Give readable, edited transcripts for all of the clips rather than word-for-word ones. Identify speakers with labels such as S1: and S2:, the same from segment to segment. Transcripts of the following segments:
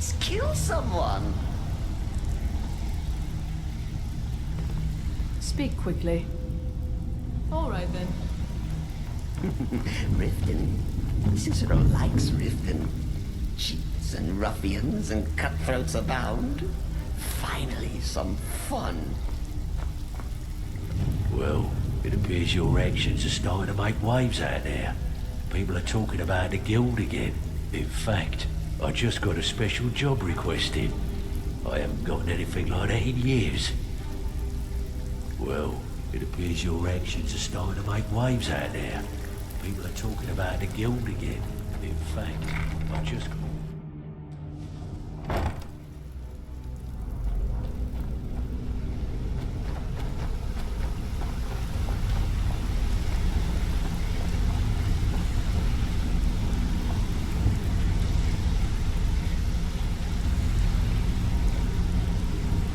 S1: Let's kill someone.
S2: Speak quickly. All right then.
S1: Riften. Cicero likes Riften. Cheats and ruffians and cutthroats abound. Finally, some fun.
S3: Well, it appears your actions are starting to make waves out there. People are talking about the guild again. In fact, I just got a special job request in. I haven't gotten anything like that in years. Well, it appears your actions are starting to make waves out there. People are talking about the guild again. In fact, I just got...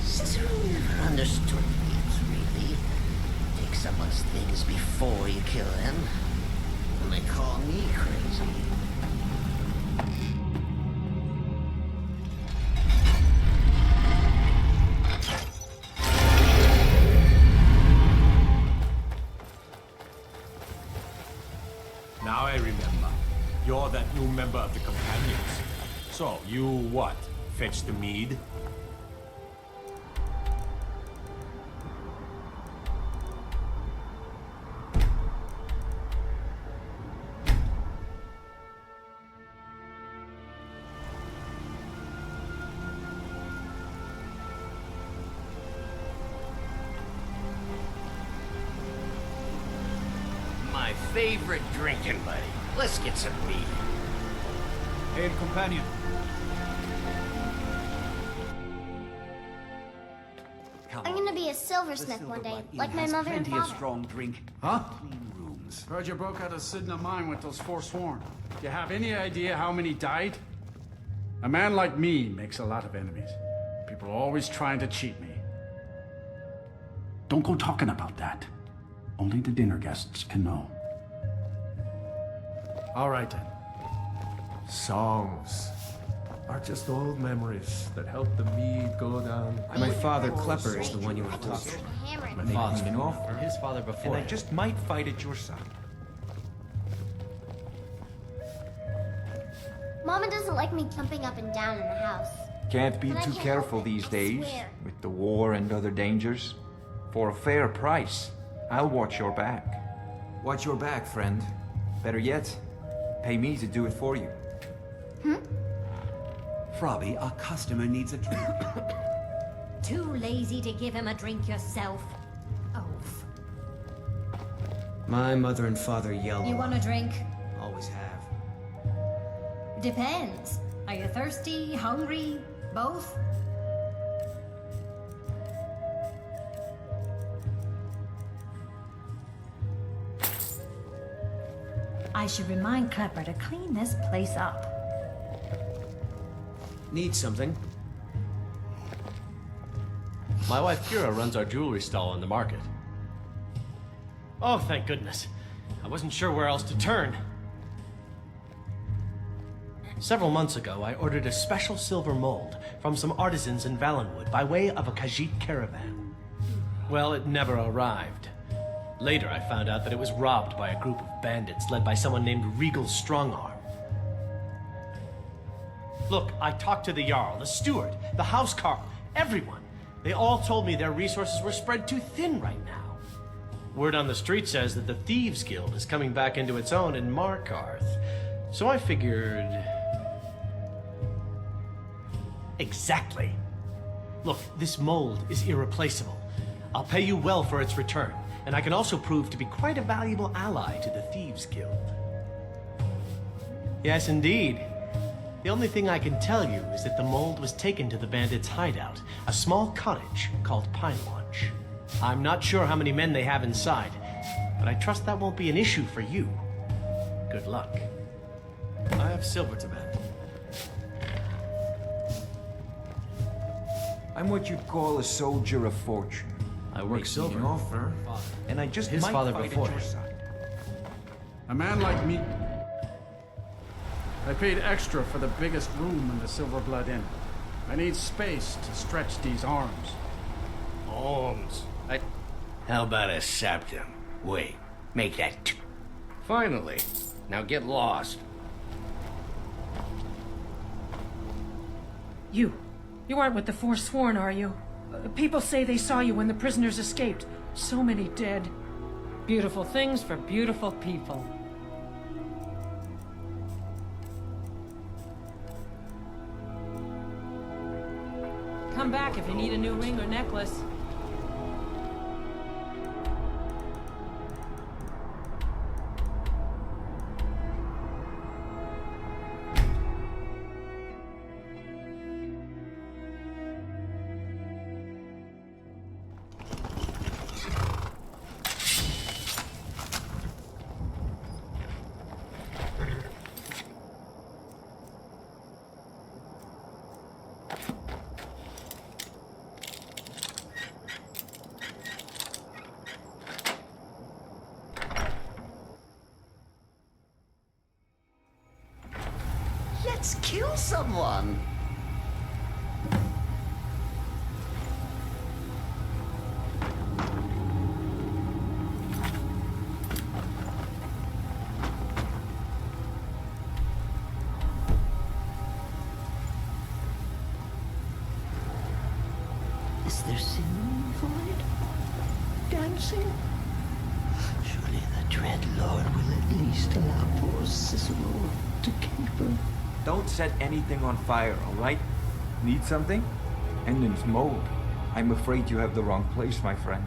S1: Cicero never understood thieves, really. Take someone's things before you kill them. And they call me crazy.
S4: Now I remember. You're that new member of the Companions. So, you what? Fetch the mead?
S1: My favorite drinking buddy. Let's get some mead.
S4: Hail, companion.
S5: I'm gonna be a silversmith one day, like my mother and father.
S6: Strong drink.
S7: Huh?
S6: Clean rooms.
S7: Heard you broke out of Sidna mine with those Forsworn. Do you have any idea how many died? A man like me makes a lot of enemies. People are always trying to cheat me. Don't go talking about that. Only the dinner guests can know. All right then.
S4: Songs are just old memories that help the mead go down.
S5: My
S8: father, Klepper, is the one you want to talk to.
S5: My
S8: My father's
S6: been
S8: been
S6: off,
S8: off, and his father before.
S6: And I just might fight at your side.
S5: Mama doesn't like me jumping up and down in the house.
S6: Can't be
S5: But I
S6: too
S5: can't
S6: careful
S5: help it,
S6: these
S5: I
S6: days,
S5: swear.
S6: with the war and other dangers. For a fair price, I'll watch your back.
S8: Watch your back, friend.
S6: Better yet, pay me to do it for you.
S8: Frobby, our customer needs a drink.
S9: Too lazy to give him a drink yourself. Oaf.
S8: My mother and father yell.
S9: You want a drink?
S8: Always have.
S9: Depends. Are you thirsty, hungry, both? I should remind Klepper to clean this place up.
S8: Need something?
S10: My wife Kira runs our jewelry stall on the market. Oh, thank goodness. I wasn't sure where else to turn. Several months ago, I ordered a special silver mold from some artisans in Valenwood by way of a Khajiit caravan. Well, it never arrived. Later, I found out that it was robbed by a group of bandits led by someone named Regal Strongarm. Look, I talked to the Jarl, the steward, the housecarl, everyone. They all told me their resources were spread too thin right now. Word on the street says that the Thieves Guild is coming back into its own in Markarth. So I figured... Exactly. Look, this mold is irreplaceable. I'll pay you well for its return, and I can also prove to be quite a valuable ally to the Thieves Guild. Yes, indeed. The only thing I can tell you is that the mold was taken to the bandits' hideout, a small cottage called Pine Lodge. I'm not sure how many men they have inside, but I trust that won't be an issue for you. Good luck.
S8: I have silver to mend.
S6: I'm what you'd call a soldier of fortune.
S8: I work silver.
S6: An offer, and I just
S8: His
S6: might
S8: father
S6: fight
S8: before
S6: at your
S8: him.
S6: side.
S7: A man like me... I paid extra for the biggest room in the Silver Blood Inn. I need space to stretch these arms.
S10: Arms.
S3: How about a septum? Wait, make that two.
S10: Finally. Now get lost.
S11: You aren't with the Forsworn, are you? People say they saw you when the prisoners escaped. So many dead.
S2: Beautiful things for beautiful people. Come back if you need a new ring or necklace.
S1: Let's kill someone! Is there sin void? Dancing? Surely the dread Lord will at least allow poor Cicero to caper.
S6: Don't set anything on fire, all right? Need something? Endon's mold. I'm afraid you have the wrong place, my friend.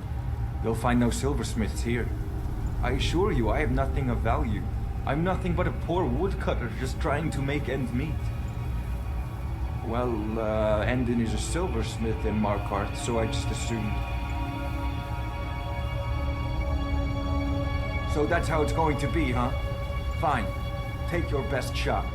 S6: You'll find no silversmiths here. I assure you, I have nothing of value. I'm nothing but a poor woodcutter just trying to make ends meet. Well, Endon is a silversmith in Markarth, so I just assumed. So that's how it's going to be, huh? Fine. Take your best shot.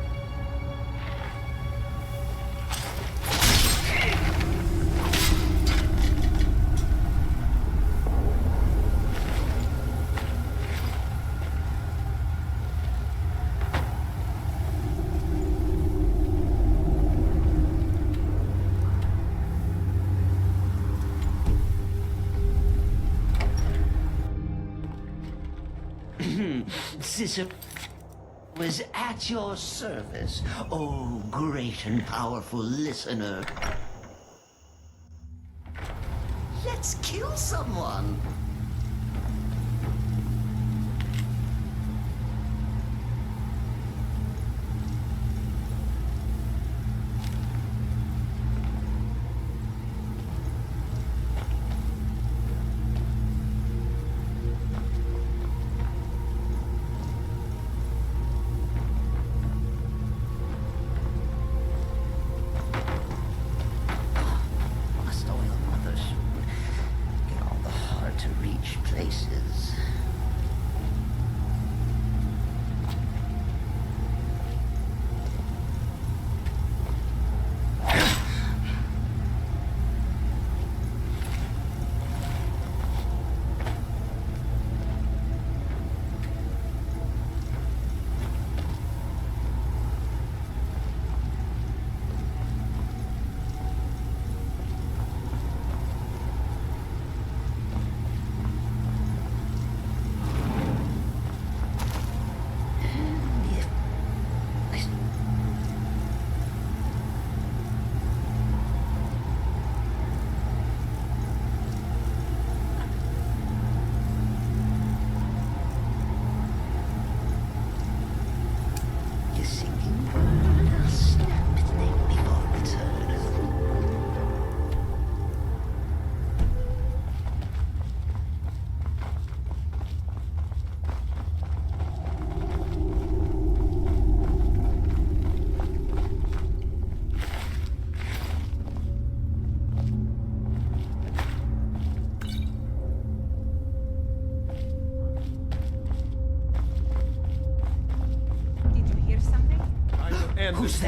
S1: Cicero was at your service, oh great and powerful listener. Let's kill someone! Places.
S10: Who's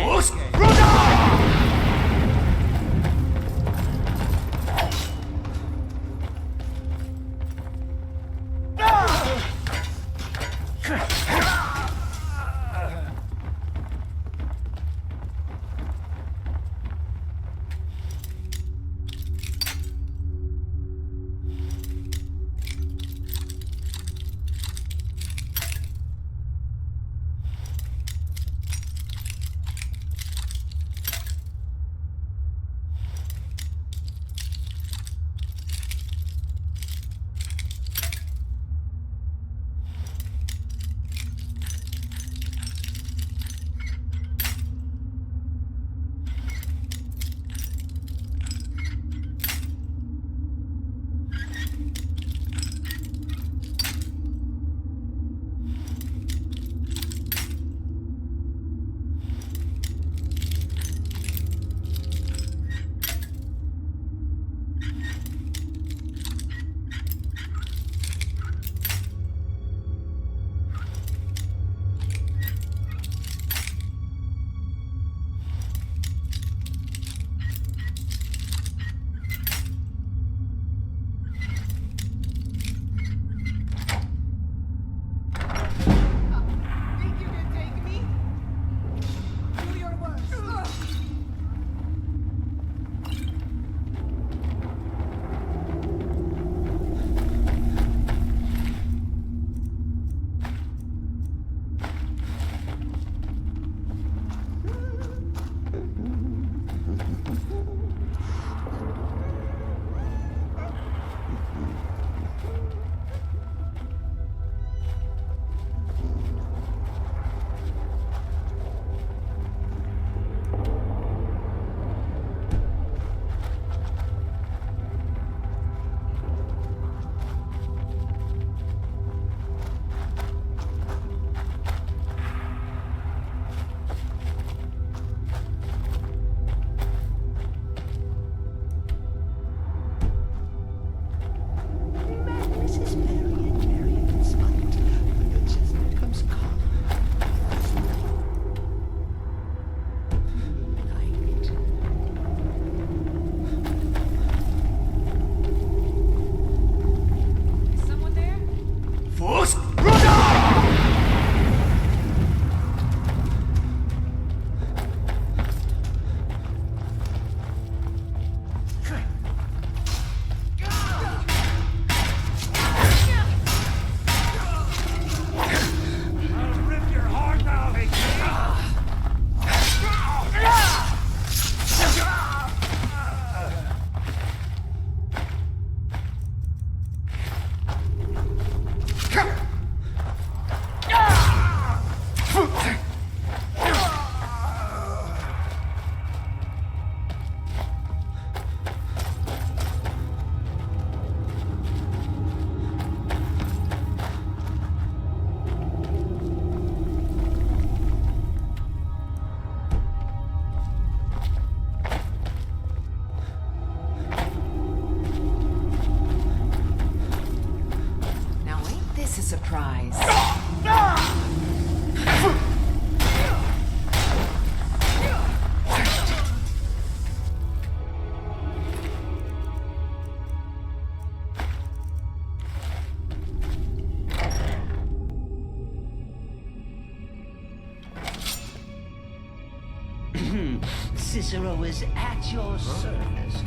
S1: Cicero is at your service.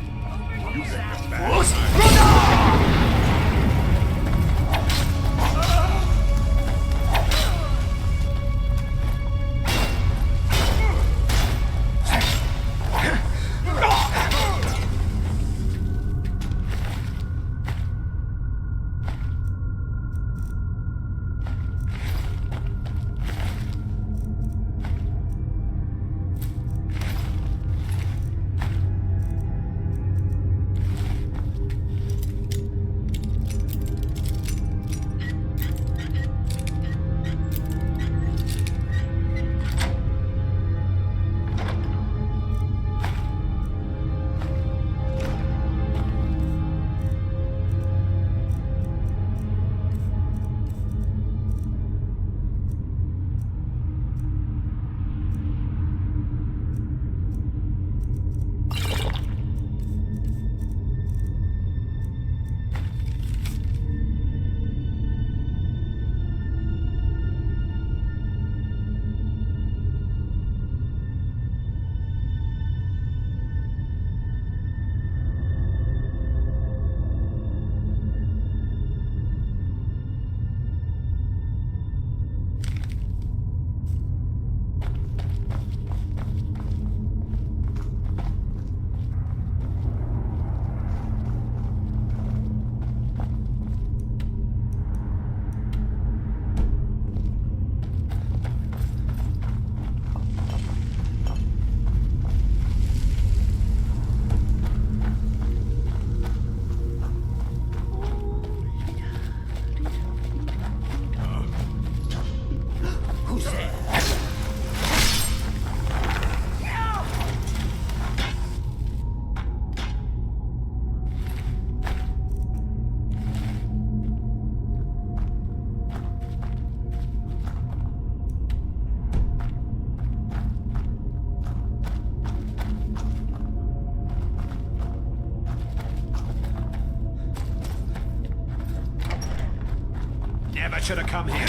S4: Never should have come here.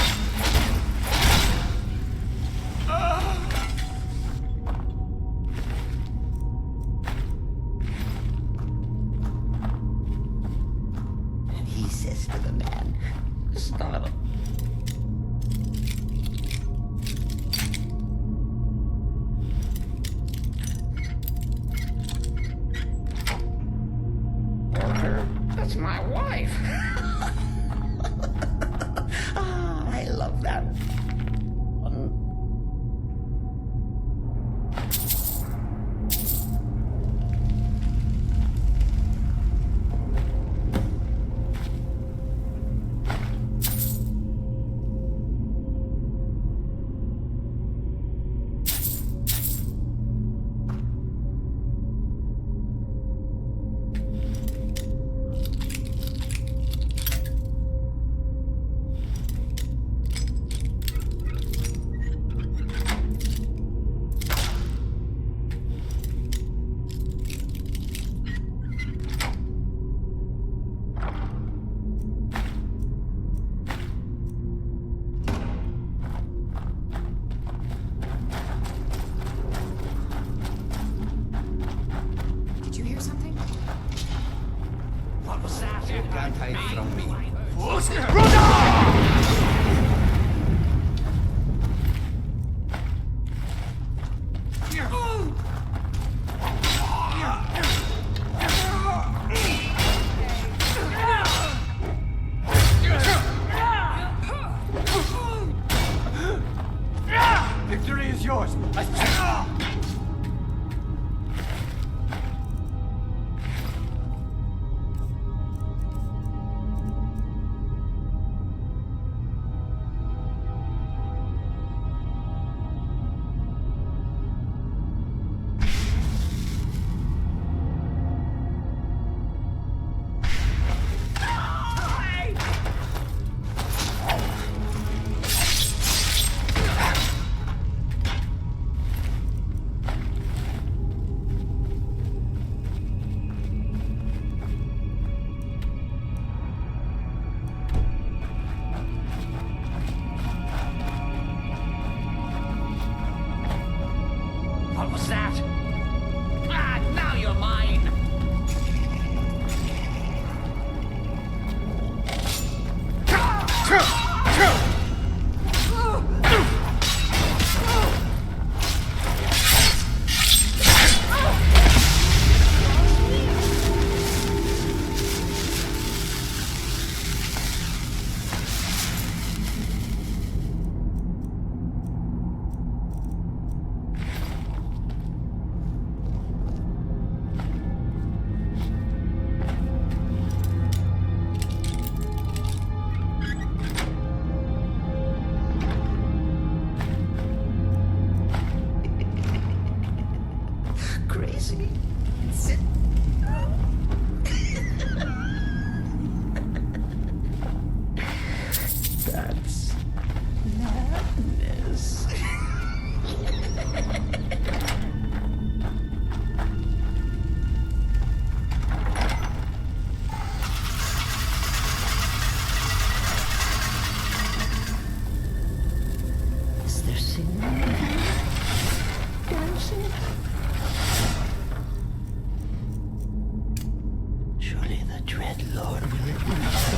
S1: And he says to the man, stop him. That's my wife. I love that. From me.
S6: Victory is yours.
S1: see? Sit. That's madness. Is there singing? Dancing? Surely the Dread Lord will at least...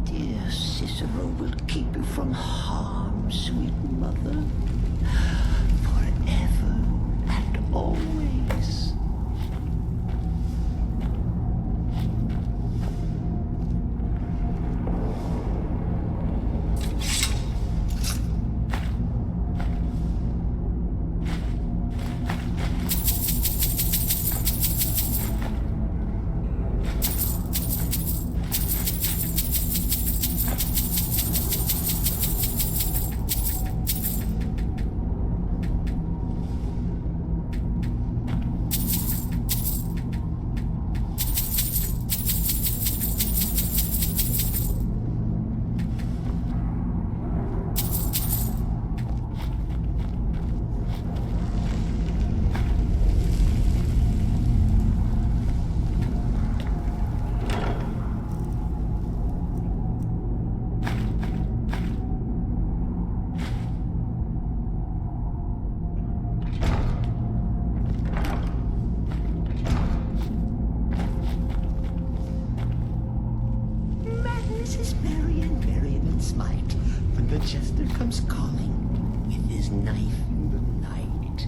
S1: Dear Cicero will keep you from harm, sweet mother, forever and always. Madness is merry and merriment in smite when the jester comes calling with his knife in the night.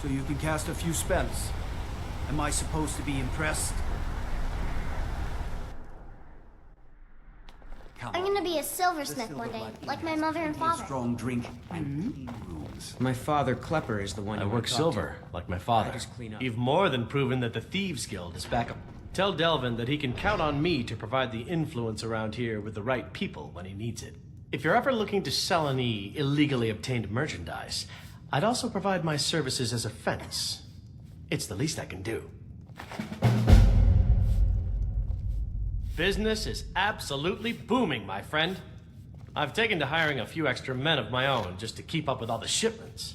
S8: So you can cast a few spells. Am I supposed to be impressed?
S5: I'm gonna be a silversmith one day, like my mother and father.
S8: Strong drink and clean rooms. My father, Klepper, is the one
S10: I
S8: you
S10: work
S8: talk
S10: silver,
S8: to.
S10: like my father.
S8: I just clean up.
S10: You've more than proven that the Thieves Guild is back up. Tell Delvin that he can count on me to provide the influence around here with the right people when he needs it. If you're ever looking to sell any illegally obtained merchandise, I'd also provide my services as a fence. It's the least I can do. Business is absolutely booming, my friend. I've taken to hiring a few extra men of my own just to keep up with all the shipments.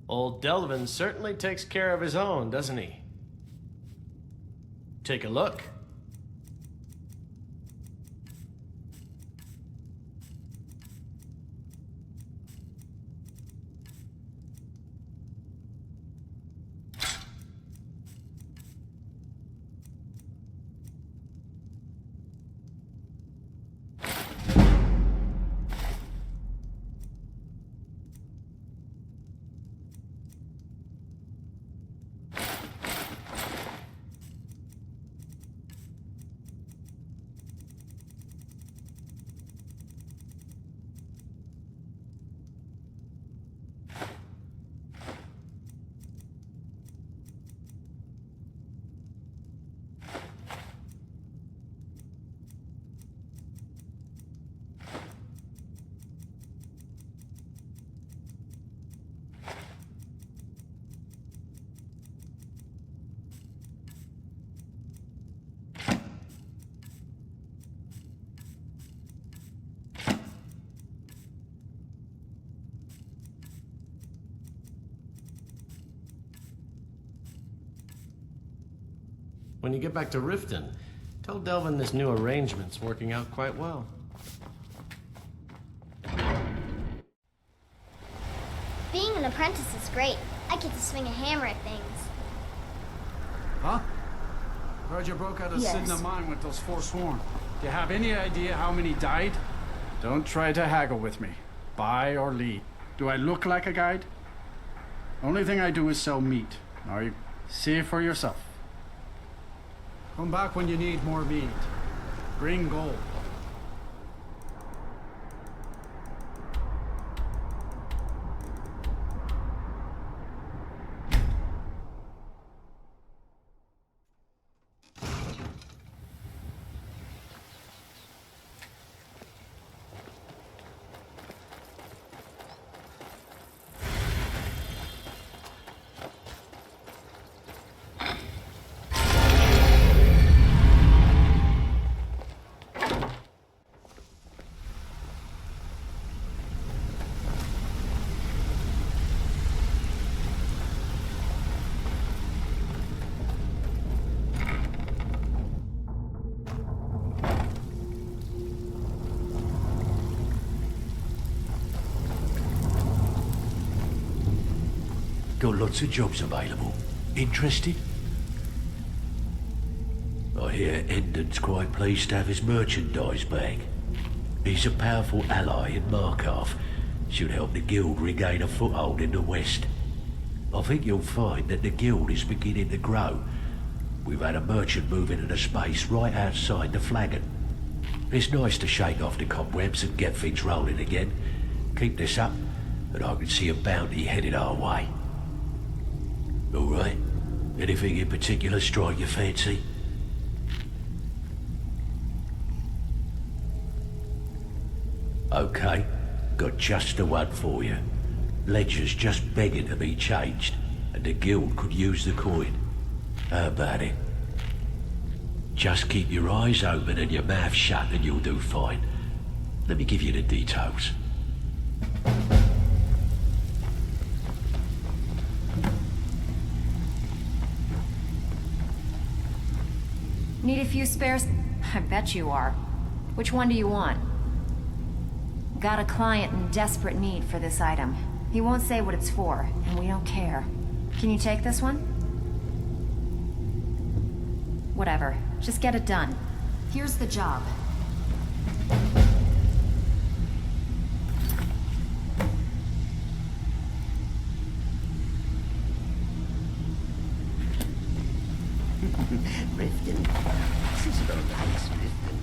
S10: Old Delvin certainly takes care of his own, doesn't he? Take a look. When you get back to Riften, tell Delvin this new arrangement's working out quite well.
S5: Being an apprentice is great. I get to swing a hammer at things.
S7: Huh? Heard you broke out of
S5: Yes.
S7: Sidna mine with those Forsworn. Do you have any idea how many died? Don't try to haggle with me. Buy or lead. Do I look like a guide? Only thing I do is sell meat. Now you see it for yourself. Come back when you need more meat. Bring gold.
S3: Got lots of jobs available. Interested? I hear Endon's quite pleased to have his merchandise back. He's a powerful ally in Markarth. Should help the guild regain a foothold in the west. I think you'll find that the guild is beginning to grow. We've had a merchant move into the space right outside the flagon. It's nice to shake off the cobwebs and get things rolling again. Keep this up, and I can see a bounty headed our way. All right. Anything in particular strike your fancy? Okay. Got just the one for you. Ledger's just begging to be changed, and the guild could use the coin. How about it? Just keep your eyes open and your mouth shut and you'll do fine. Let me give you the details.
S9: Need a few spares? I bet you are. Which one do you want? Got a client in desperate need for this item. He won't say what it's for, and we don't care. Can you take this one? Whatever. Just get it done. Here's the job.
S1: Riften. Cicero likes Riften.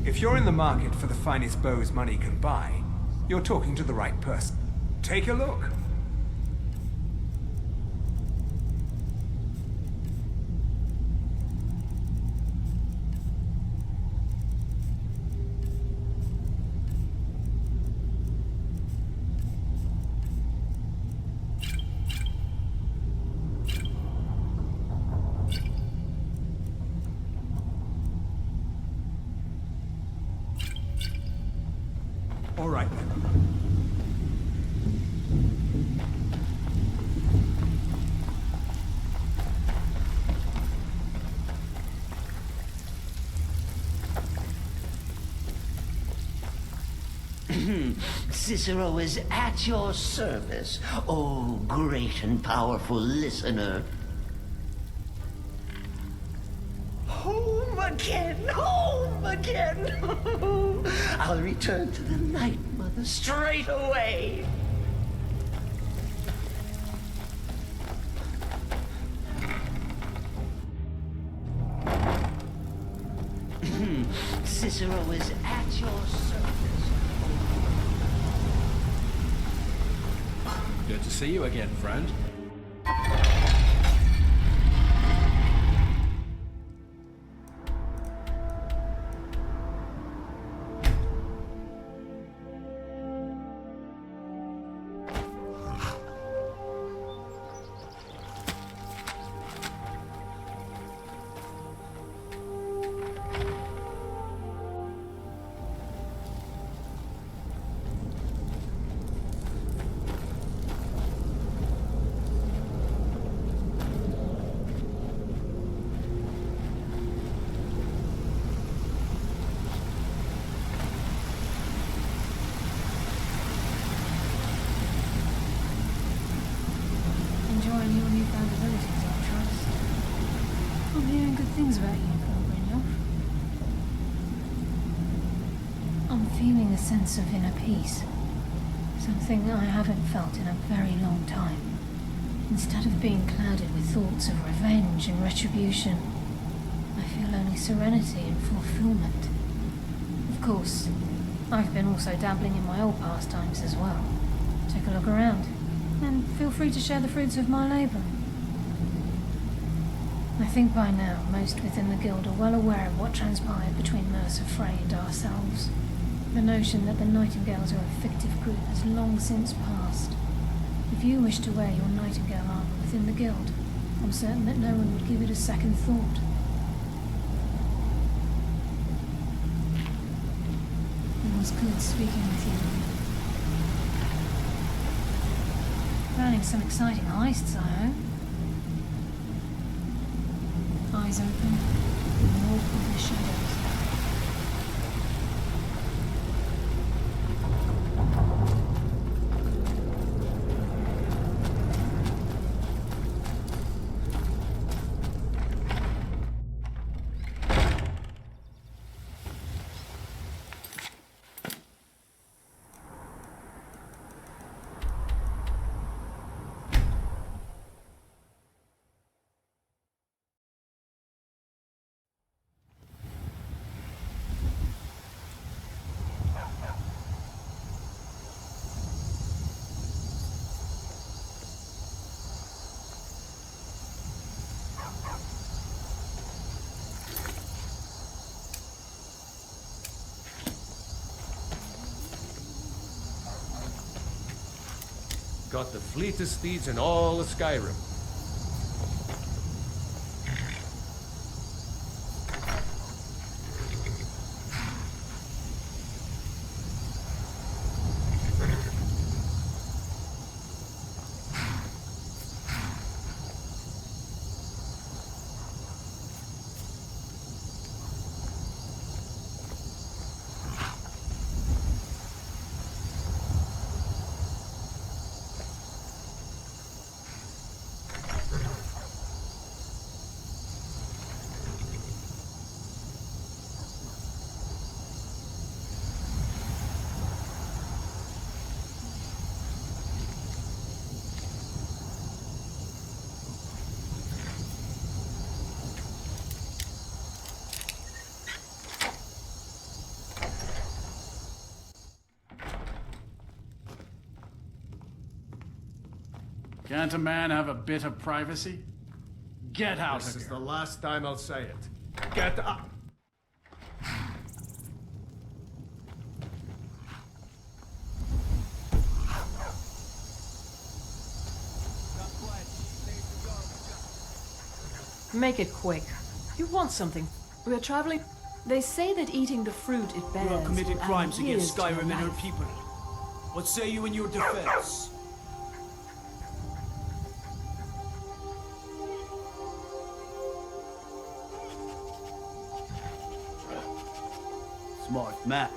S12: If you're in the market for the finest bows money can buy, you're talking to the right person. Take a look. All right then.
S1: Cicero is at your service, oh great and powerful listener. Home again, home again. I'll return to the Night Mother straight away. Cicero is at your service.
S4: Good to see you again, friend.
S11: sound abilities, I trust. I'm hearing good things about you, Brynjolf. I'm feeling a sense of inner peace. Something I haven't felt in a very long time. Instead of being clouded with thoughts of revenge and retribution, I feel only serenity and fulfillment. Of course, I've been also dabbling in my old pastimes as well. Take a look around, and feel free to share the fruits of my labor. I think by now, most within the Guild are well aware of what transpired between Mercer Frey and ourselves. The notion that the Nightingales are a fictive group has long since passed. If you wish to wear your Nightingale armor within the Guild, I'm certain that no one would give it a second thought. It was good speaking with you. Planning some exciting heists, I hope. Eyes open, and walk with the shadows.
S4: Got the fleetest steeds in all of Skyrim.
S7: Can't a man have a bit of privacy? Get out
S4: This
S7: of
S4: is
S7: here.
S4: the last time I'll say it. Get up!
S2: Make it quick. You want something. We are traveling. They say that eating the fruit it bears
S8: You have committed
S2: will add
S8: crimes against
S2: years to
S8: Skyrim and her
S2: life.
S8: people. What say you in your defense? Smart man.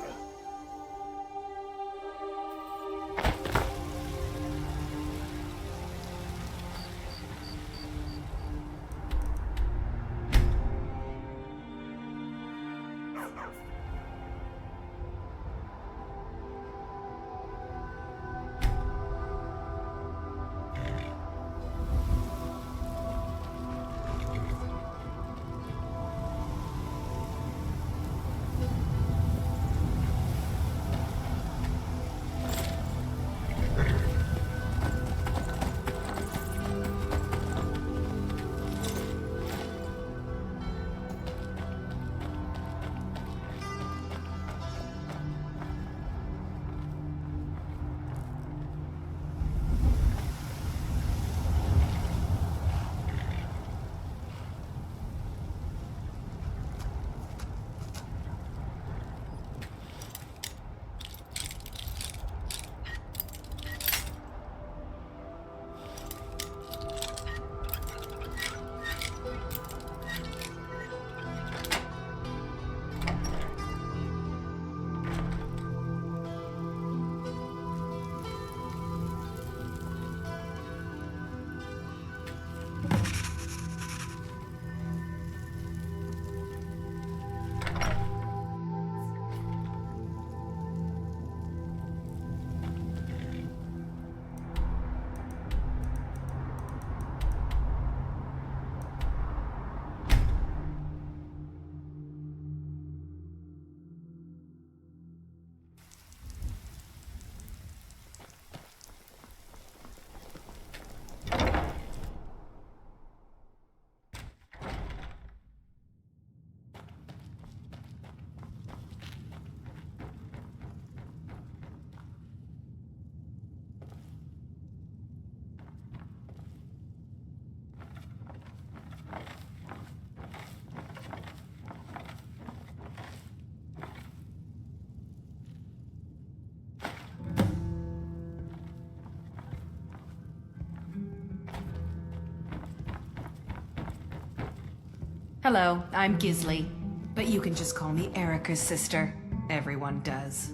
S13: Hello, I'm Gisli, but you can just call me Erica's sister. Everyone does.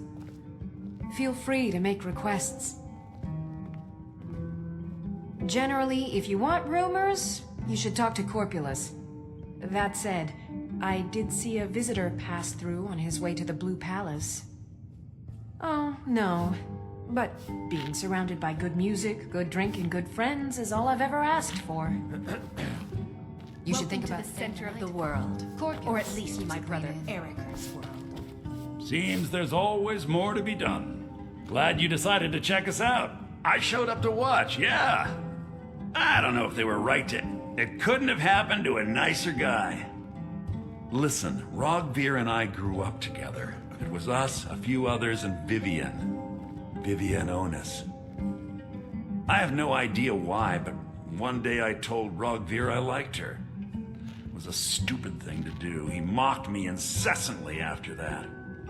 S13: Feel free to make requests. Generally, if you want rumors, you should talk to Corpulus. That said, I did see a visitor pass through on his way to the Blue Palace. Oh, no. But being surrounded by good music, good drink, and good friends is all I've ever asked for. You should think about the center of the world. Or at least my brother Erica's world.
S14: Seems there's always more to be done. Glad you decided to check us out. I showed up to watch, yeah. I don't know if they were right to... It couldn't have happened to a nicer guy. Listen, Rogvir and I grew up together. It was us, a few others, and Vivian Onus. I have no idea why, but one day I told Rogvir I liked her. It was a stupid thing to do. He mocked me incessantly after that.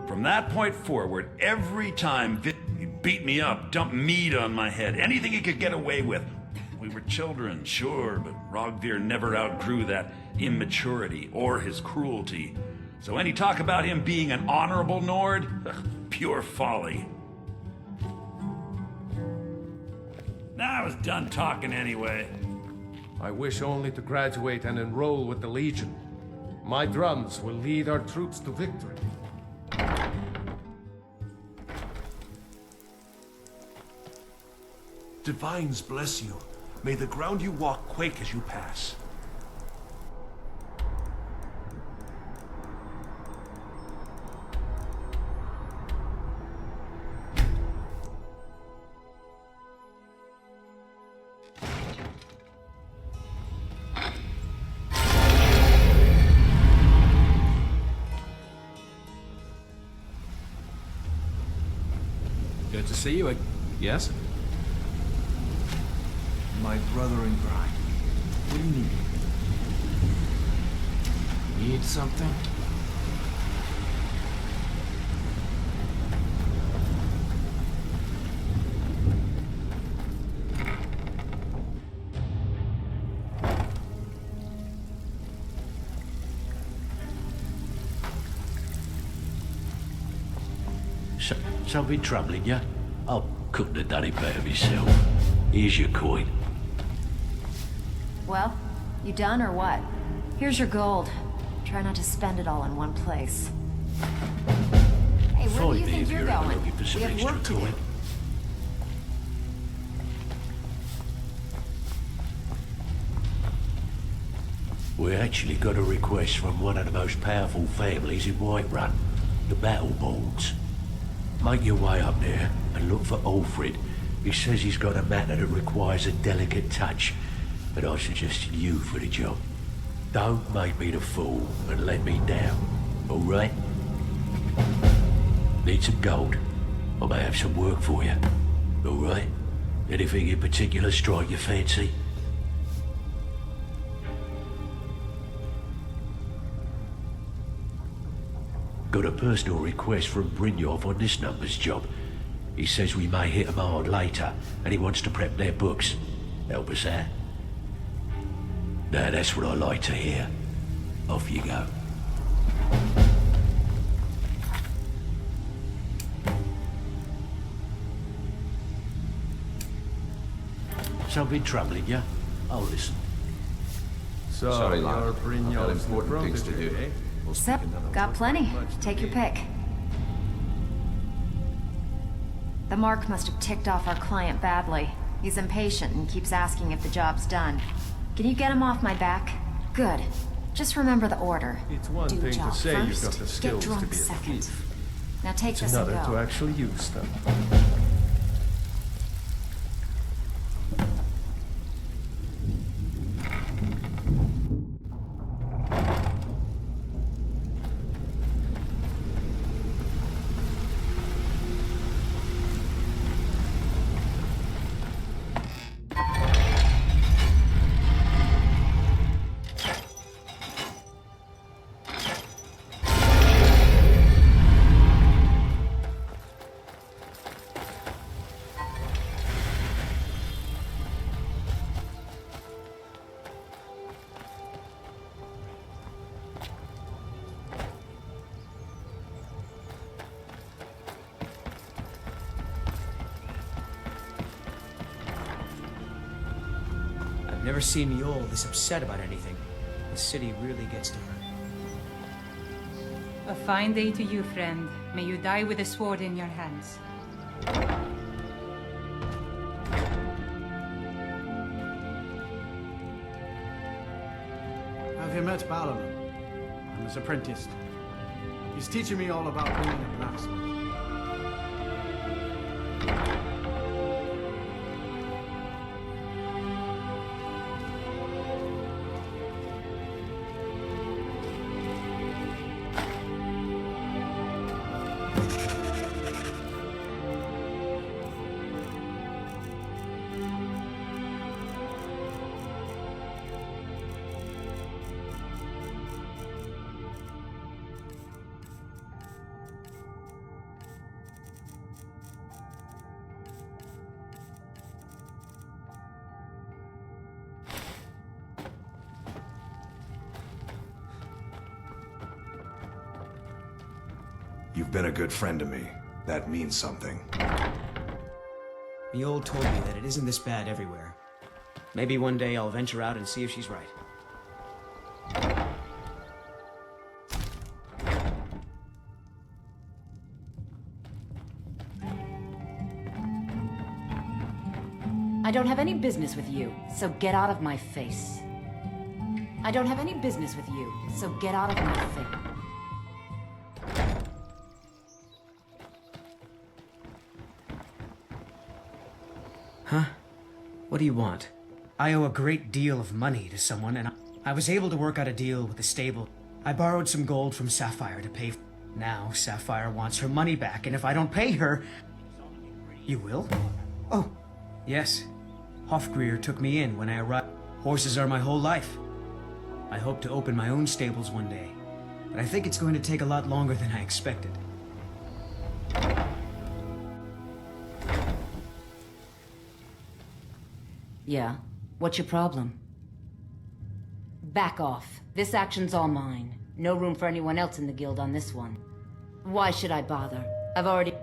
S14: From that point forward, every time he beat me up, dumped meat on my head, anything he could get away with. We were children, sure, but Rogvir never outgrew that immaturity or his cruelty. So any talk about him being an honorable Nord? Pure folly. Now I was done talking anyway.
S15: I wish only to graduate and enroll with the Legion. My drums will lead our troops to victory.
S16: Divines bless you. May the ground you walk quake as you pass.
S17: Good to see you. Yes?
S6: My brother and bride. What do you need?
S17: Need something?
S3: Something troubling you? I couldn't have done it better myself. Here's your coin.
S9: Well, you done or what? Here's your gold. Try not to spend it all in one place. Hey, where do you think you're going? We have work to do.
S3: We actually got a request from one of the most powerful families in Whiterun, the Battlebolts. Make your way up there and look for Ulfrid. He says he's got a matter that requires a delicate touch, but I suggested you for the job. Don't make me the fool and let me down, all right? Need some gold. I may have some work for you, all right? Anything in particular strike your fancy? Got a personal request from Brynjolf on this numbers job. He says we may hit him hard later, and he wants to prep their books. Help us out? Now that's what I like to hear. Off you go. Something troubling you? I'll listen.
S15: So,
S17: Sorry, lad.
S15: you're
S17: I've got
S15: Brynjolf's
S17: important things to do.
S15: eh?
S9: Sep, got plenty. Take your pick. The mark must have ticked off our client badly. He's impatient and keeps asking if the job's done. Can you get him off my back? Good. Just remember the order.
S15: It's one
S9: Do
S15: thing
S9: job
S15: to say
S9: first,
S15: you've got the skills
S9: get drunk
S15: to be a
S9: second.
S15: thief.
S9: Now take
S15: It's
S9: this and
S15: another
S9: go.
S15: to actually use them.
S8: I've never seen Mjol this upset about anything. The city really gets to her.
S18: A fine day to you, friend. May you die with a sword in your hands.
S7: Have you met Balaam? I'm his apprentice. He's teaching me all about being a blacksmith.
S16: You've been a good friend to me. That means something.
S8: Mjol told me that it isn't this bad everywhere. Maybe one day I'll venture out and see if she's right.
S9: I don't have any business with you, so get out of my face. I don't have any business with you, so get out of my face.
S8: Huh? What do you want? I owe a great deal of money to someone, and I was able to work out a deal with the stable. I borrowed some gold from Sapphire to pay. Now, Sapphire wants her money back, and if I don't pay her... You will? Oh, yes. Hofgrir took me in when I arrived. Horses are my whole life. I hope to open my own stables one day, but I think it's going to take a lot longer than I expected.
S9: Yeah? What's your problem? Back off. This action's all mine. No room for anyone else in the guild on this one. Why should I bother? I've already...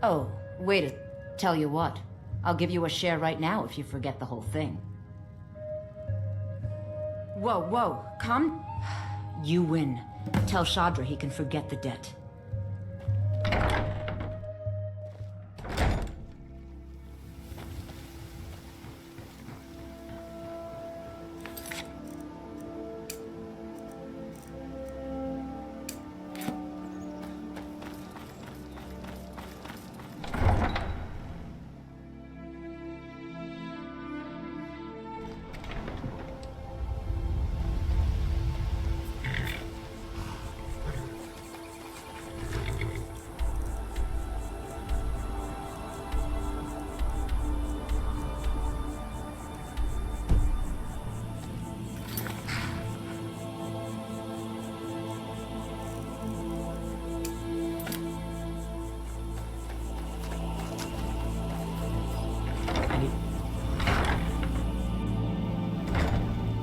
S9: Oh, wait a... Tell you what. I'll give you a share right now if you forget the whole thing. Whoa, whoa. Come... You win. Tell Shadra he can forget the debt.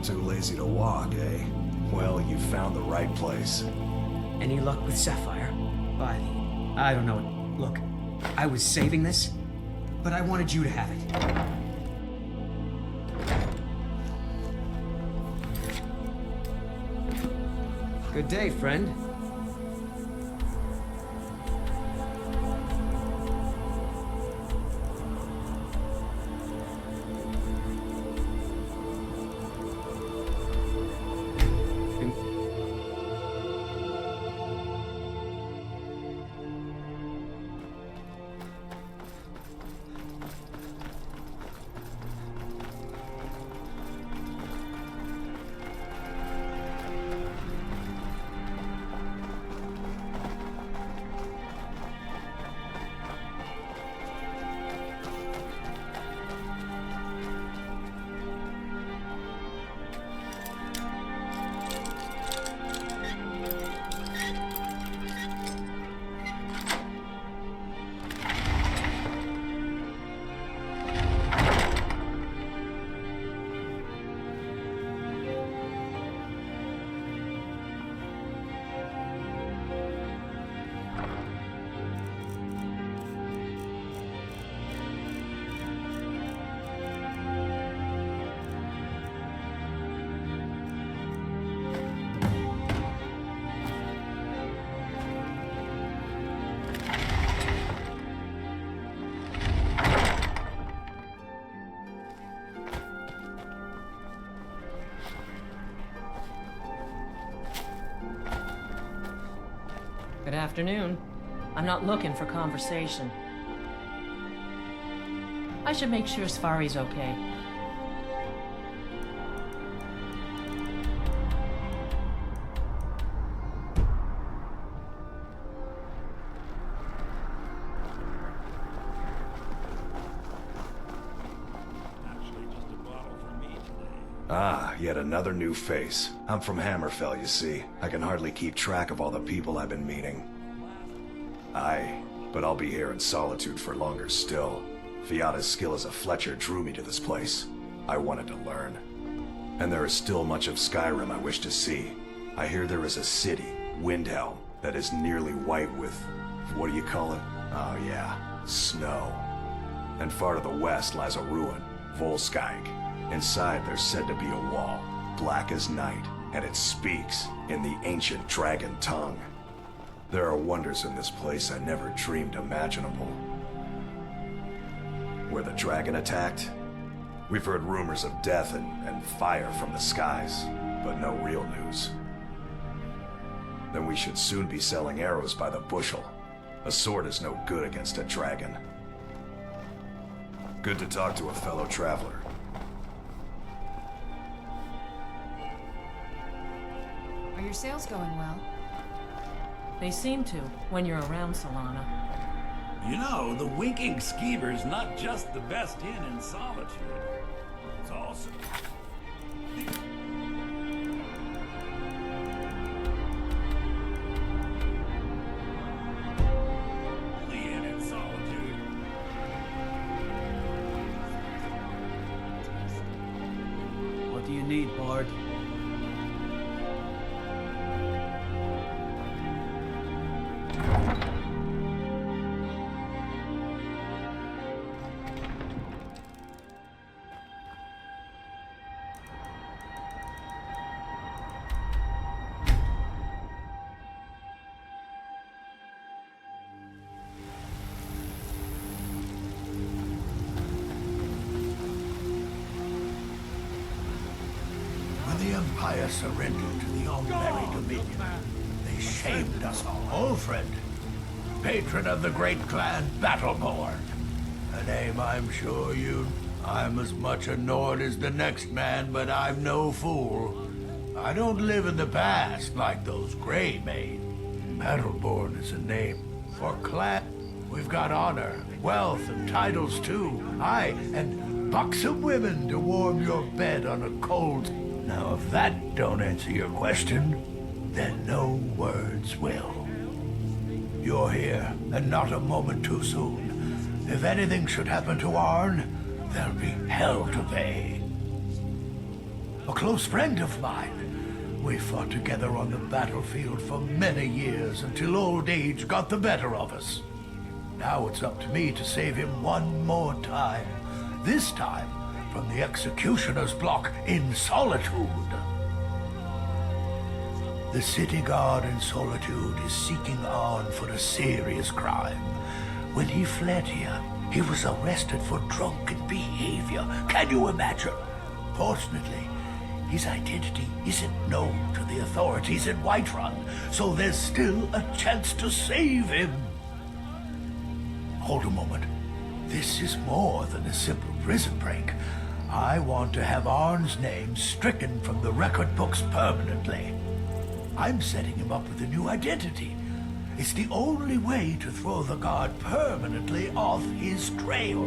S16: Too lazy to walk, eh? Well, you found the right place.
S8: Any luck with Sapphire? I don't know. Look, I was saving this, but I wanted you to have it. Good day, friend.
S19: Good afternoon. I'm not looking for conversation. I should make sure Sfari's okay.
S20: Ah, yet another new face. I'm from Hammerfell, you see. I can hardly keep track of all the people I've been meeting. Aye, but I'll be here in solitude for longer still. Fiata's skill as a Fletcher drew me to this place. I wanted to learn. And there is still much of Skyrim I wish to see. I hear there is a city, Windhelm, that is nearly white with... what do you call it? Oh yeah, snow. And far to the west lies a ruin, Volskag. Inside there's said to be a wall, black as night, and it speaks in the ancient dragon tongue. There are wonders in this place I never dreamed imaginable. Where the dragon attacked? We've heard rumors of death and fire from the skies, but no real news. Then we should soon be selling arrows by the bushel. A sword is no good against a dragon. Good to talk to a fellow traveler.
S13: Are your sales going well?
S19: They seem to, when you're around, Solana.
S14: You know, the Winking Skeever's not just the best inn in Solitude. It's also... the inn in Solitude.
S17: What do you need, Bard?
S3: When the Empire surrendered to the Almeri Dominion, they shamed us all. Ulfred, patron of the great clan Battleborn. A name I'm sure you... I'm as much a Nord as the next man, but I'm no fool. I don't live in the past like those Grey Maids. Battleborn is a name for clan. We've got honor, wealth, and titles too. Aye, and buxom women to warm your bed on a cold... Now, if that don't answer your question, then no words will. You're here, and not a moment too soon. If anything should happen to Arn, there'll be hell to pay. A close friend of mine. We fought together on the battlefield for many years until old age got the better of us. Now it's up to me to save him one more time. This time, from the executioner's block in Solitude. The city guard in Solitude is seeking Arn for a serious crime. When he fled here, he was arrested for drunken behavior. Can you imagine? Fortunately, his identity isn't known to the authorities in Whiterun, so there's still a chance to save him. Hold a moment. This is more than a simple prison break. I want to have Arn's name stricken from the record books permanently. I'm setting him up with a new identity. It's the only way to throw the guard permanently off his trail.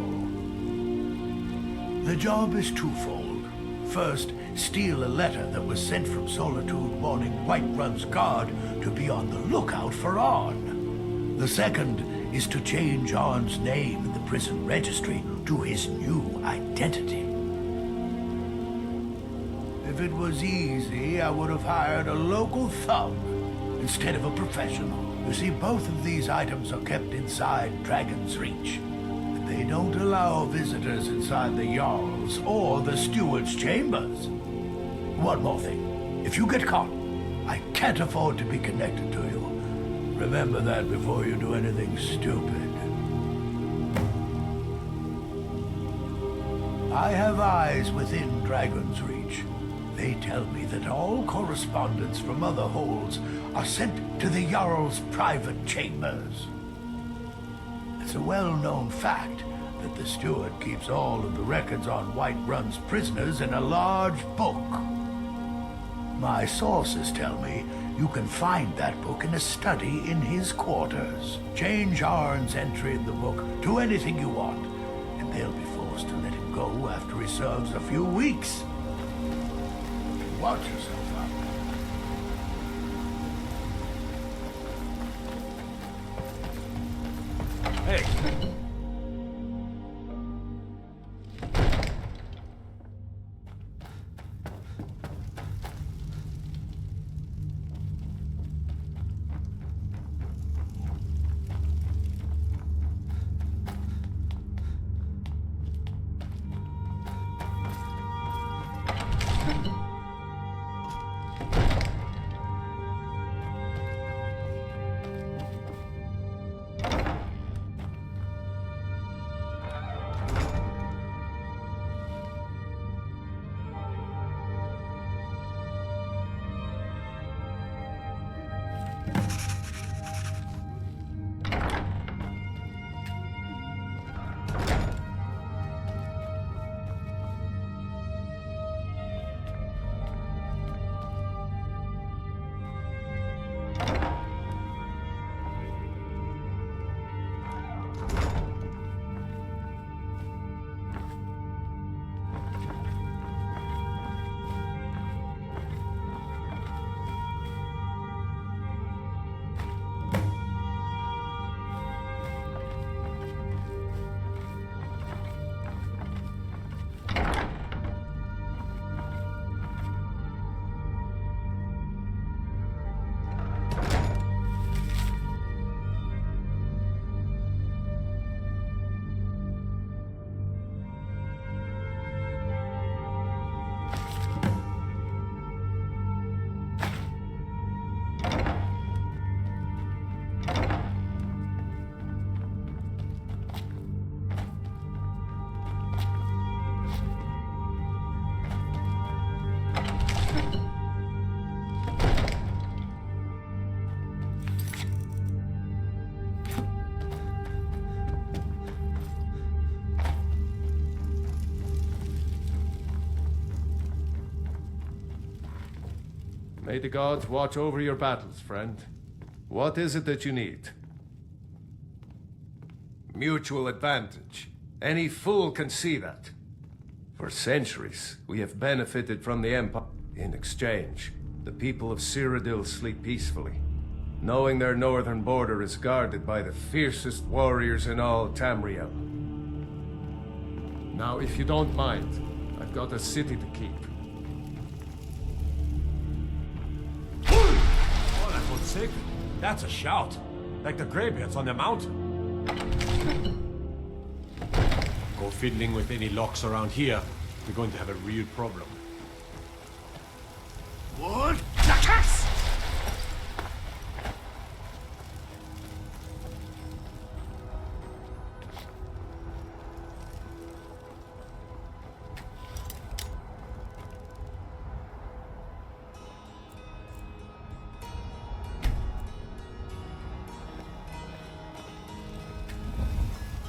S3: The job is twofold. First, steal a letter that was sent from Solitude warning Whiterun's guard to be on the lookout for Arn. The second is to change Arn's name in the prison registry to his new identity. If it was easy, I would have hired a local thug instead of a professional. You see, both of these items are kept inside Dragon's Reach. They don't allow visitors inside the Jarl's or the Steward's chambers. One more thing. If you get caught, I can't afford to be connected to you. Remember that before you do anything stupid. I have eyes within Dragon's Reach. They tell me that all correspondence from other holds are sent to the Jarl's private chambers. It's a well-known fact that the steward keeps all of the records on Whiterun's prisoners in a large book. My sources tell me you can find that book in a study in his quarters. Change Arn's entry in the book to anything you want, and they'll be forced to let him go after he serves a few weeks. Watch yourself out.
S4: Hey!
S15: May the gods watch over your battles, friend. What is it that you need? Mutual advantage. Any fool can see that. For centuries, we have benefited from the Empire. In exchange, the people of Cyrodiil sleep peacefully, knowing their northern border is guarded by the fiercest warriors in all Tamriel. Now, if you don't mind, I've got a city to keep.
S4: Oh, that's what's sacred. That's a shout. Like the greybeards on the mountain. Go fiddling with any locks around here. We're going to have a real problem.
S3: What?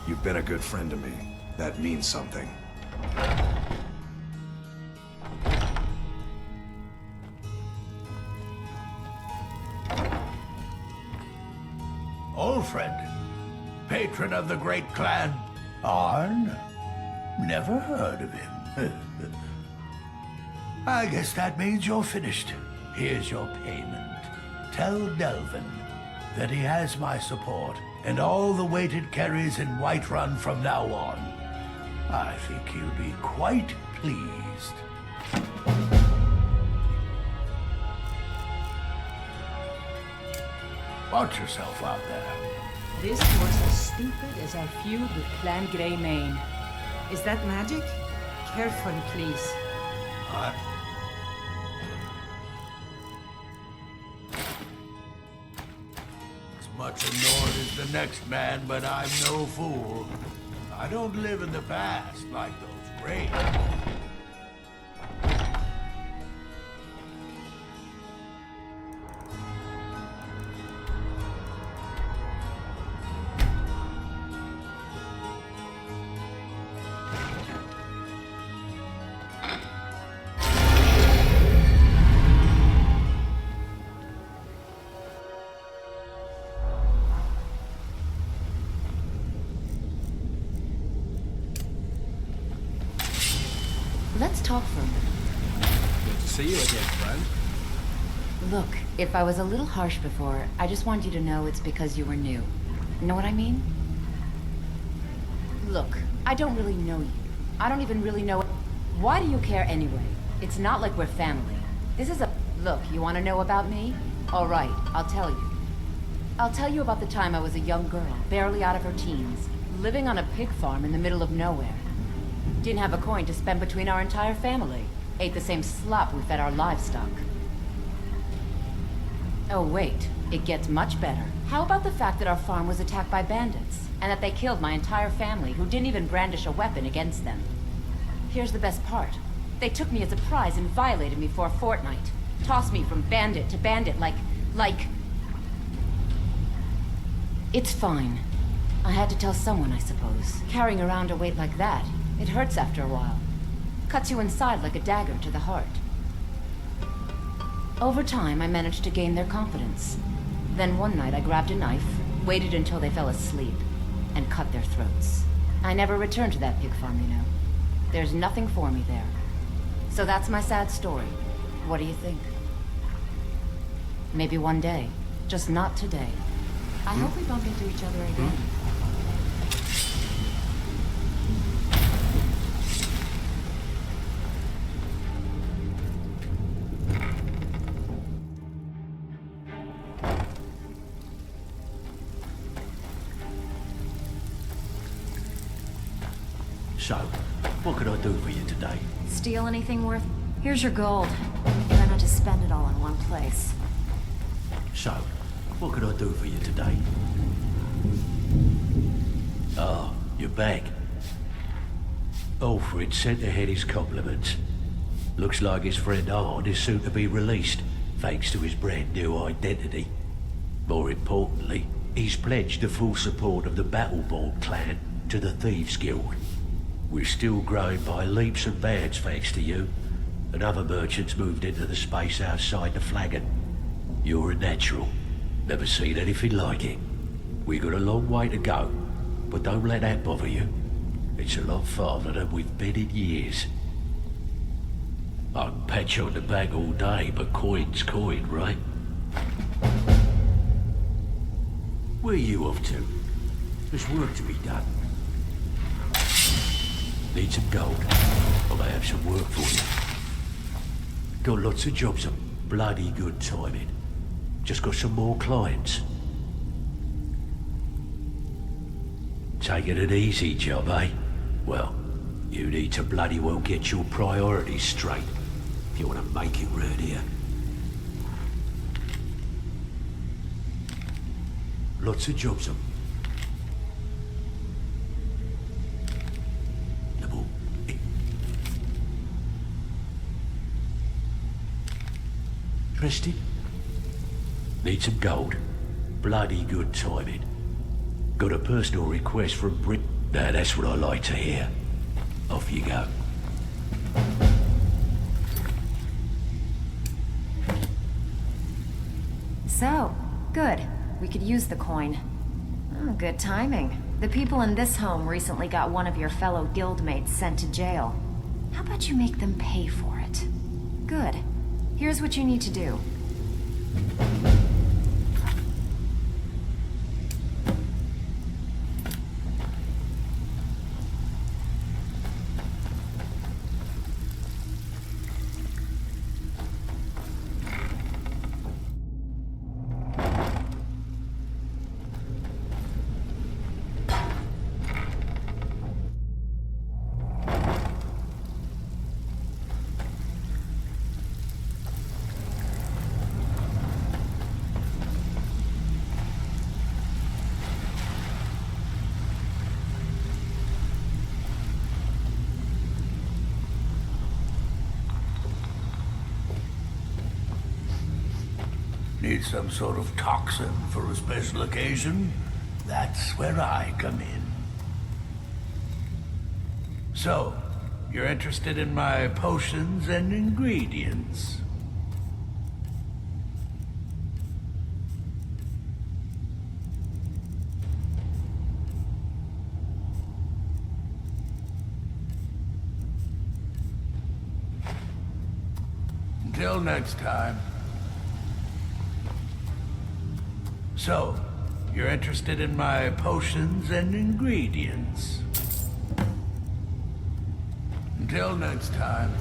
S20: You've been a good friend to me. That means something.
S3: Old friend, patron of the great clan, Arn? Never heard of him. I guess that means you're finished. Here's your payment. Tell Delvin that he has my support and all the weight it carries in Whiterun from now on. I think he'll be quite pleased. Watch yourself out there.
S18: This was as stupid as our feud with Clan Greymane. Is that magic? Carefully, please.
S3: As much a Nord as the next man, but I'm no fool. I don't live in the past like those great.
S9: Let's talk for a minute.
S17: Good to see you again, friend.
S9: Look, if I was a little harsh before, I just want you to know it's because you were new. Know what I mean? Look, I don't really know you. I don't even really know... Why do you care anyway? It's not like we're family. This is a... Look, you want to know about me? All right, I'll tell you. I'll tell you about the time I was a young girl, barely out of her teens, living on a pig farm in the middle of nowhere. Didn't have a coin to spend between our entire family. Ate the same slop we fed our livestock. Oh wait, it gets much better. How about the fact that our farm was attacked by bandits, and that they killed my entire family who didn't even brandish a weapon against them? Here's the best part. They took me as a prize and violated me for a fortnight. Tossed me from bandit to bandit like... It's fine. I had to tell someone, I suppose. Carrying around a weight like that, it hurts after a while. Cuts you inside like a dagger to the heart. Over time, I managed to gain their confidence. Then one night I grabbed a knife, waited until they fell asleep, and cut their throats. I never returned to that pig farm, you know. There's nothing for me there. So that's my sad story. What do you think? Maybe one day. Just not today. I hope we bump into each other again.
S3: So, what can I do for you today?
S9: Steal anything worth? Here's your gold. Try not to spend it all in one place.
S3: So, what can I do for you today? Oh, you're back. Alfred sent ahead his compliments. Looks like his friend Arn is soon to be released, thanks to his brand new identity. More importantly, he's pledged the full support of the Battleborn clan to the Thieves Guild. We're still growing by leaps and bounds thanks to you, and other merchants moved into the space outside the flagon. You're a natural. Never seen anything like it. We got a long way to go, but don't let that bother you. It's a lot farther than we've been in years. I can pat you on the back all day, but coin's coin, right? Where are you off to? There's work to be done. Need some gold? I may have some work for you. Got lots of jobs on bloody good timing. Just got some more clients. Taking it easy job, eh? Well, you need to bloody well get your priorities straight if you want to make it round here. Lots of jobs on. Interested? Need some gold? Bloody good timing. Got a personal request from Brit. Now that's what I like to hear. Off you go.
S9: So, good. We could use the coin. Oh, good timing. The people in this home recently got one of your fellow guildmates sent to jail. How about you make them pay for it? Good. Here's what you need to do.
S3: Need some sort of toxin for a special occasion? That's where I come in. So, you're interested in my potions and ingredients? Until next time. So, you're interested in my potions and ingredients? Until next time.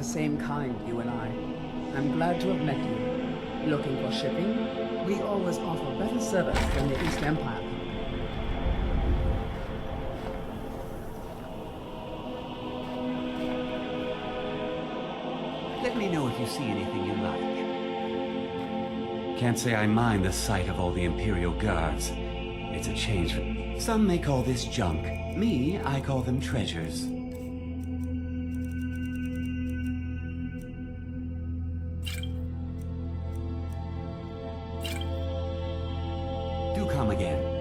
S18: Same kind, you and I. I'm glad to have met you. Looking for shipping? We always offer better service than the East Empire.
S21: Let me know if you see anything you like. Can't say I mind the sight of all the Imperial Guards. It's a change from... Some may call this junk. Me, I call them treasures. Come again.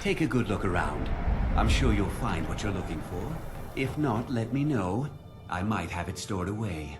S21: Take a good look around. I'm sure you'll find what you're looking for. If not, let me know. I might have it stored away.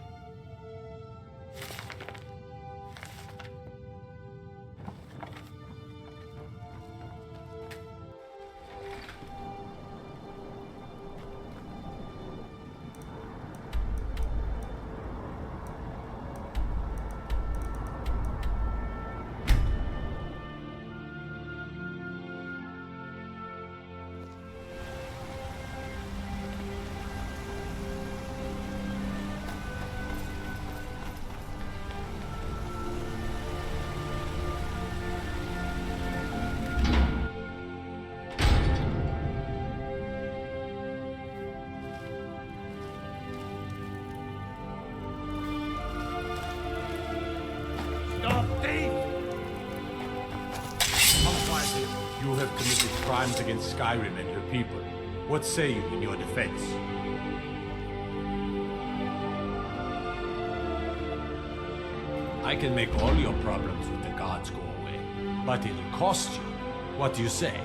S4: You have committed crimes against Skyrim and your people. What say you in your defense? I can make all your problems with the gods go away, but it'll cost you. What do you say?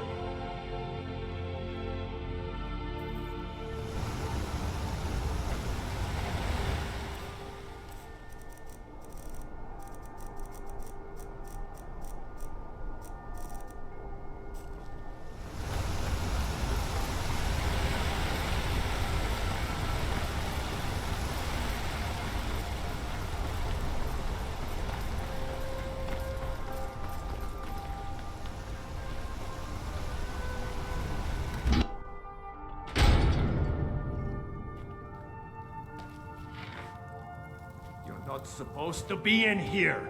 S4: Not supposed to be in here.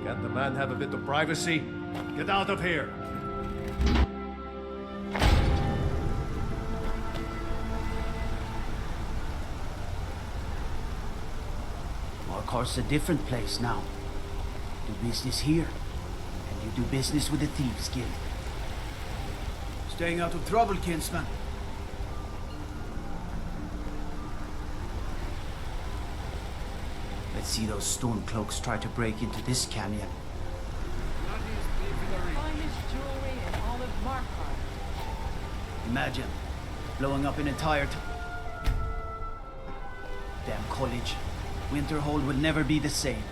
S15: Can the man have a bit of privacy? Get out of here!
S10: Markarth's a different place now. Do business here, and you do business with the Thieves Guild. Staying out of trouble, kinsman. Let's see those stormcloaks try to break into this canyon.
S18: Finest jewelry in all of Markarth.
S10: Imagine blowing up an entire damn college. Winterhold will never be the same.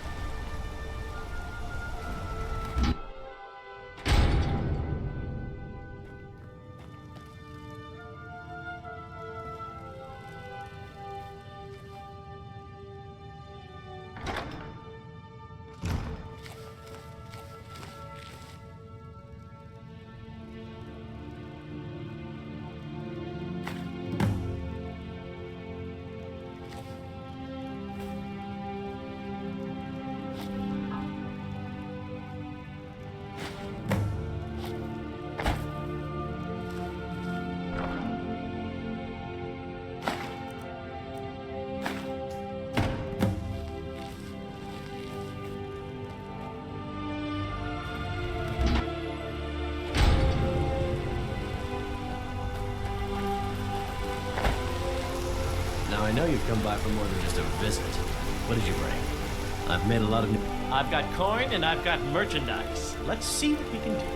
S22: Now I know you've come by for more than just a visit. What did you bring? I've made a lot of new... I've got coin and I've got merchandise. Let's see what we can do.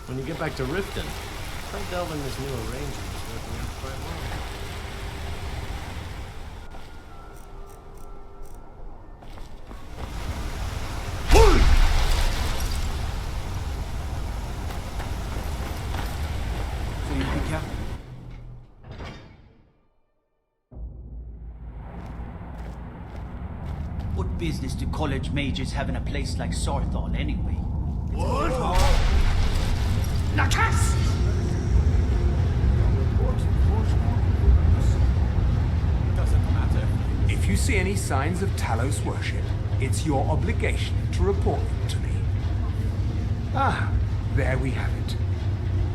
S22: When you get back to Riften, try delving this new arrangement is working out quite well.
S10: So you think, Captain? What business do college mages have in a place like Sarthal anyway? What? Nakas!
S12: Doesn't matter. If you see any signs of Talos worship, it's your obligation to report them to me. Ah, there we have it.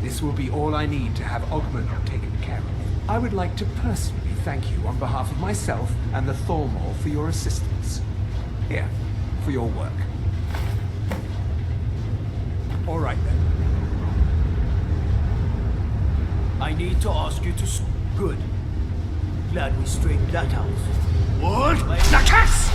S12: This will be all I need to have Ogmund taken care of. I would like to personally thank you on behalf of myself and the Thormor for your assistance. Here, for your work. All right then.
S10: I need to ask you to Good. Glad we straightened that out. What? Nakas!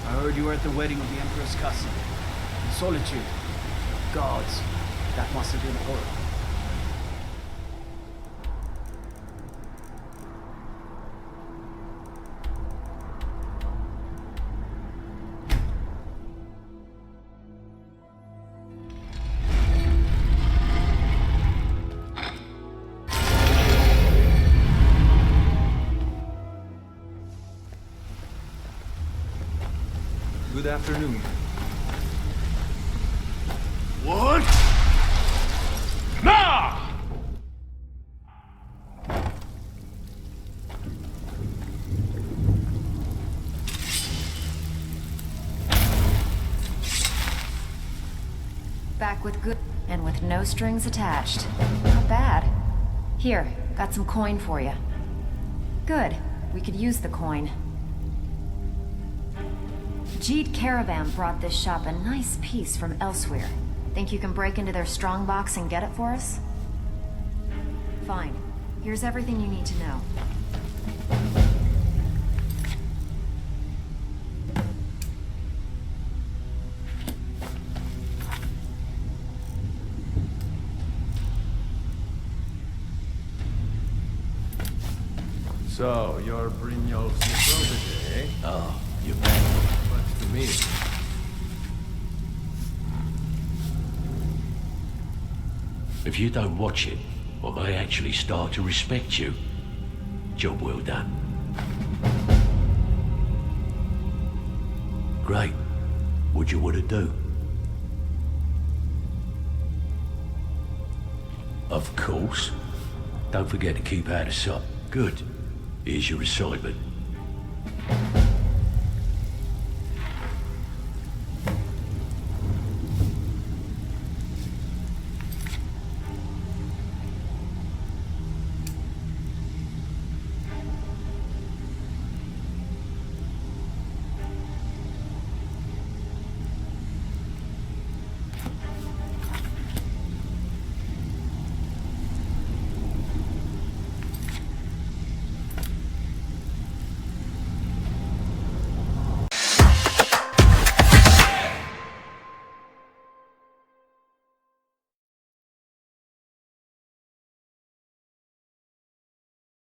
S10: I heard you were at the wedding of the Emperor's cousin. In Solitude. Gods, that must have been horrible.
S12: Good afternoon.
S14: What? Nah!
S9: Back with good and with no strings attached. Not bad. Here, got some coin for you. Good. We could use the coin. Jeet Caravan brought this shop a nice piece from elsewhere. Think you can break into their strongbox and get it for us? Fine. Here's everything you need to know.
S15: So, you're Brynjolf's protege, eh?
S3: Oh, you bet.
S15: What's the meaning?
S3: If you don't watch it, I may actually start to respect you. Job well done. Great. What do you want to do? Of course. Don't forget to keep out of sight. Good. Here's your assignment.